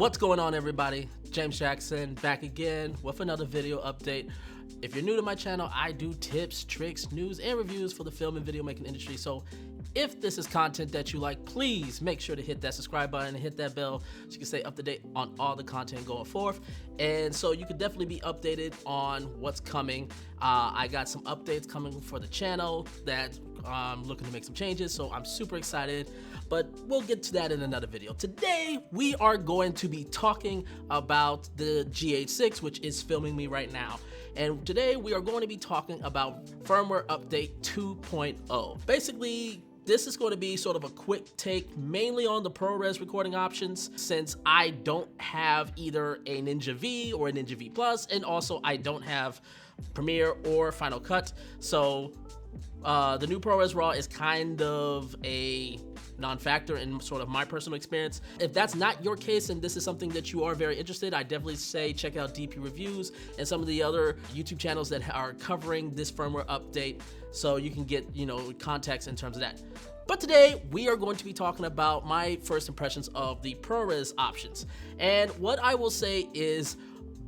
What's going on, everybody? James Jackson back again with another video update. If you're new to my channel, I do tips, tricks, news, and reviews for the film and video making industry. So if this is content that you like, please make sure to hit that subscribe button and hit that bell so you can stay up to date on all the content going forth. And so you can definitely be updated on what's coming. I got some updates coming for the channel that I'm looking to make some changes, so I'm super excited, but we'll get to that in another video. Today, we are going to be talking about the GH6, which is filming me right now. And today, we are going to be talking about firmware update 2.0. Basically, this is going to be sort of a quick take, mainly on the ProRes recording options, since I don't have either a Ninja V or a Ninja V Plus, and also I don't have Premiere or Final Cut. So the new ProRes Raw is kind of a non-factor in sort of my personal experience. If that's not your case and this is something that you are very interested, I definitely say check out DP Reviews and some of the other YouTube channels that are covering this firmware update so you can get, context in terms of that. But today we are going to be talking about my first impressions of the ProRes options. And what I will say is,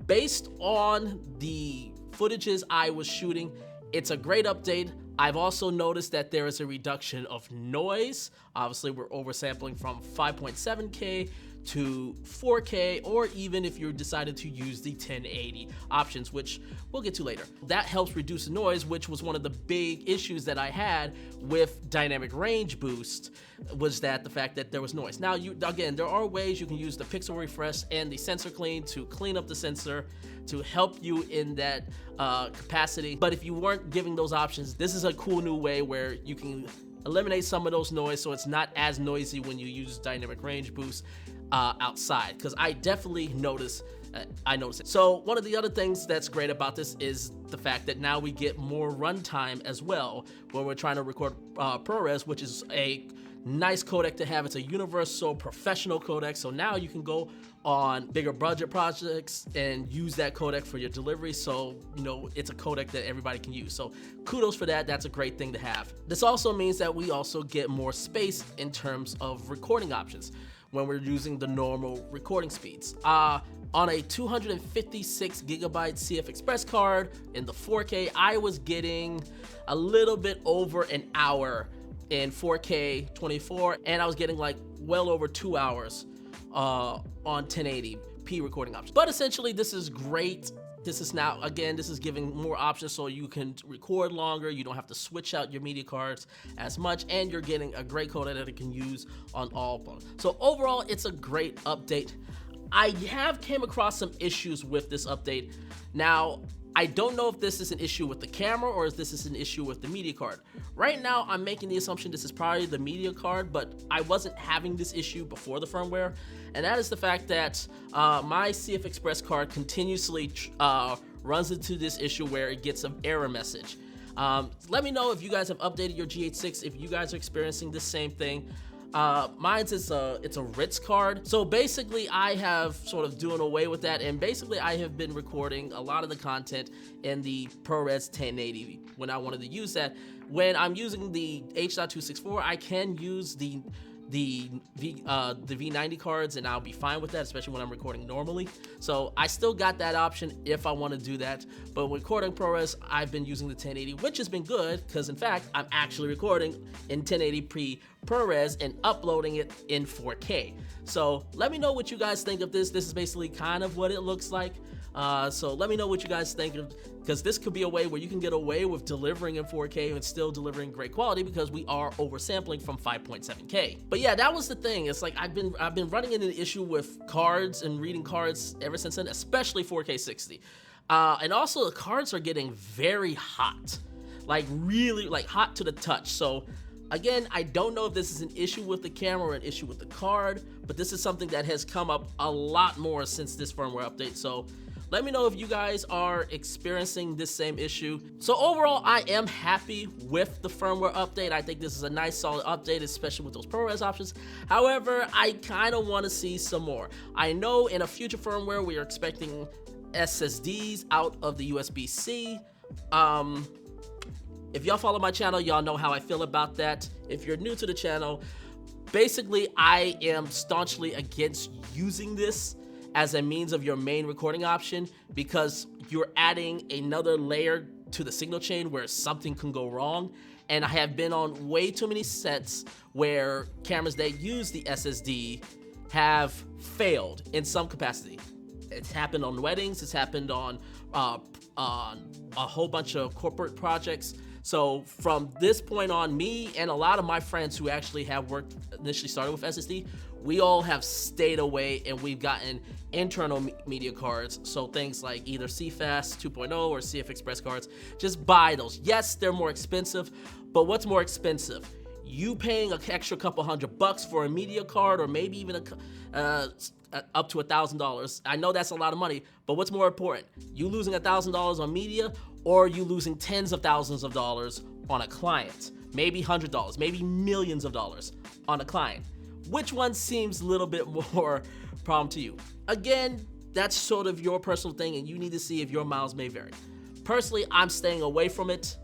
based on the footages I was shooting, it's a great update. I've also noticed that there is a reduction of noise. Obviously, we're oversampling from 5.7K to 4K, or even if you decided to use the 1080 options, which we'll get to later. That helps reduce the noise, which was one of the big issues that I had with dynamic range boost, was that the fact that there was noise. Now, again, there are ways you can use the pixel refresh and the sensor clean to clean up the sensor to help you in that capacity. But if you weren't giving those options, this is a cool new way where you can eliminate some of those noise so it's not as noisy when you use dynamic range boost outside, because I definitely notice it. So one of the other things that's great about this is the fact that now we get more runtime as well when we're trying to record ProRes, which is a nice codec to have. It's a universal professional codec, so now you can go on bigger budget projects and use that codec for your delivery. So, it's a codec that everybody can use. So kudos for that. That's a great thing to have. This also means that we also get more space in terms of recording options when we're using the normal recording speeds. On a 256 gigabyte Cfexpress card in the 4K, I was getting a little bit over an hour in 4K 24, and I was getting like well over 2 hours on 1080p recording options. But essentially, this is great. This is now, again, this is giving more options so you can record longer. You don't have to switch out your media cards as much, and you're getting a great codec that it can use on all phones. So overall, it's a great update. I have came across some issues with this update. Now, I don't know if this is an issue with the camera or if this is an issue with the media card. Right now, I'm making the assumption this is probably the media card, but I wasn't having this issue before the firmware, and that is the fact that my Cfexpress card continuously runs into this issue where it gets an error message. Let me know if you guys have updated your GH6, if you guys are experiencing the same thing. Mine's it's a Ritz card. So basically I have sort of doing away with that, and basically I have been recording a lot of the content in the ProRes 1080 when I wanted to use that. When I'm using the H.264, I can use the V90 cards, and I'll be fine with that, especially when I'm recording normally. So I still got that option if I want to do that. But when recording ProRes, I've been using the 1080, which has been good because in fact I'm actually recording in 1080p ProRes and uploading it in 4K. So let me know what you guys think of this. This is basically kind of what it looks like. So let me know what you guys think of, because this could be a way where you can get away with delivering in 4K and still delivering great quality, because we are oversampling from 5.7K. But yeah, that was the thing. It's like I've been running into an issue with cards and reading cards ever since then, especially 4K 60. And also the cards are getting very hot, like really like hot to the touch. So again, I don't know if this is an issue with the camera or an issue with the card, but this is something that has come up a lot more since this firmware update. So let me know if you guys are experiencing this same issue. So overall, I am happy with the firmware update. I think this is a nice solid update, especially with those ProRes options. However, I kind of want to see some more. I know in a future firmware, we are expecting SSDs out of the USB-C. If y'all follow my channel, y'all know how I feel about that. If you're new to the channel, basically I am staunchly against using this as a means of your main recording option because you're adding another layer to the signal chain where something can go wrong. And I have been on way too many sets where cameras that use the SSD have failed in some capacity. It's happened on weddings, it's happened on a whole bunch of corporate projects. So from this point on, me and a lot of my friends who actually have worked initially started with SSD, we all have stayed away and we've gotten internal media cards. So things like either Cfast 2.0 or Cfexpress Cards, just buy those. Yes, they're more expensive, but what's more expensive? You paying an extra couple $100 for a media card, or maybe even up to $1,000. I know that's a lot of money, but what's more important? You losing $1,000 on media, or you losing tens of thousands of dollars on a client? Maybe $100, maybe millions of dollars on a client. Which one seems a little bit more problem to you? Again, that's sort of your personal thing, and you need to see if your miles may vary. Personally, I'm staying away from it,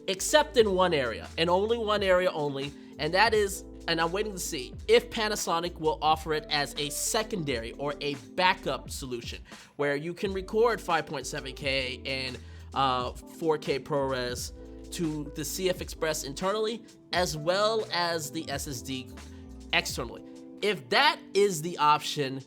except in one area, and only one area only, and that is, and I'm waiting to see if Panasonic will offer it as a secondary or a backup solution, where you can record 5.7K and 4K ProRes to the Cfexpress internally, as well as the SSD externally. If that is the option,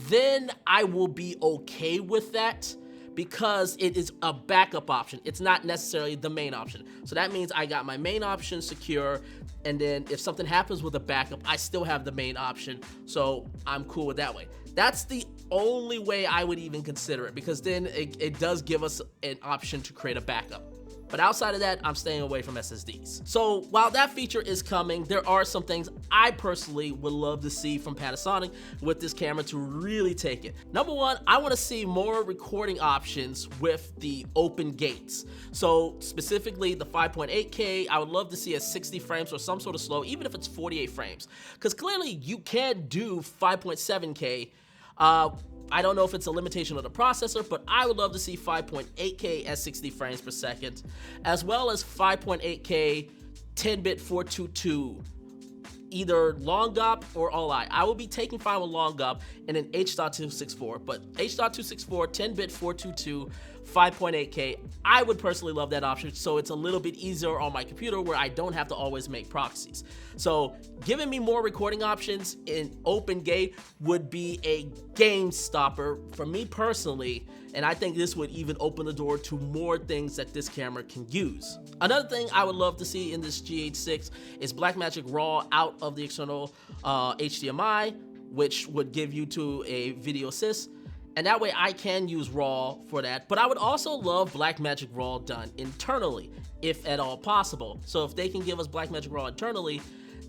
then I will be okay with that, because it is a backup option. It's not necessarily the main option. So that means I got my main option secure, and then if something happens with a backup, I still have the main option, so I'm cool with that way. That's the only way I would even consider it, because then it does give us an option to create a backup. But outside of that, I'm staying away from SSDs. So while that feature is coming, there are some things I personally would love to see from Panasonic with this camera to really take it. Number one, I want to see more recording options with the open gates. So specifically the 5.8K, I would love to see a 60 frames or some sort of slow, even if it's 48 frames. Because clearly you can do 5.7K. I don't know if it's a limitation of the processor, but I would love to see 5.8K at 60 frames per second, as well as 5.8K 10-bit 422, either long GOP or all I. I will be taking fine with long GOP and an H.264, but H.264, 10-bit 422, 5.8K, I would personally love that option, so it's a little bit easier on my computer where I don't have to always make proxies. So giving me more recording options in open gate would be a game stopper for me personally, and I think this would even open the door to more things that this camera can use. Another thing I would love to see in this GH6 is Blackmagic Raw out of the external HDMI, which would give you to a video assist. And that way I can use RAW for that, but I would also love Blackmagic Raw done internally, if at all possible. So if they can give us Blackmagic Raw internally,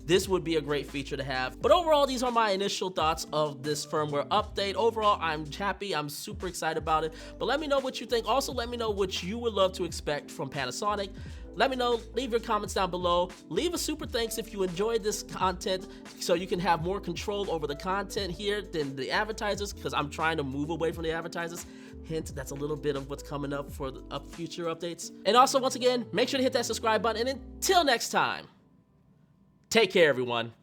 this would be a great feature to have. But overall, these are my initial thoughts of this firmware update. Overall, I'm happy, I'm super excited about it, but let me know what you think. Also, let me know what you would love to expect from Panasonic. Let me know, leave your comments down below. Leave a super thanks if you enjoyed this content so you can have more control over the content here than the advertisers, because I'm trying to move away from the advertisers. Hint, that's a little bit of what's coming up for the future updates. And also, once again, make sure to hit that subscribe button, and until next time, take care, everyone.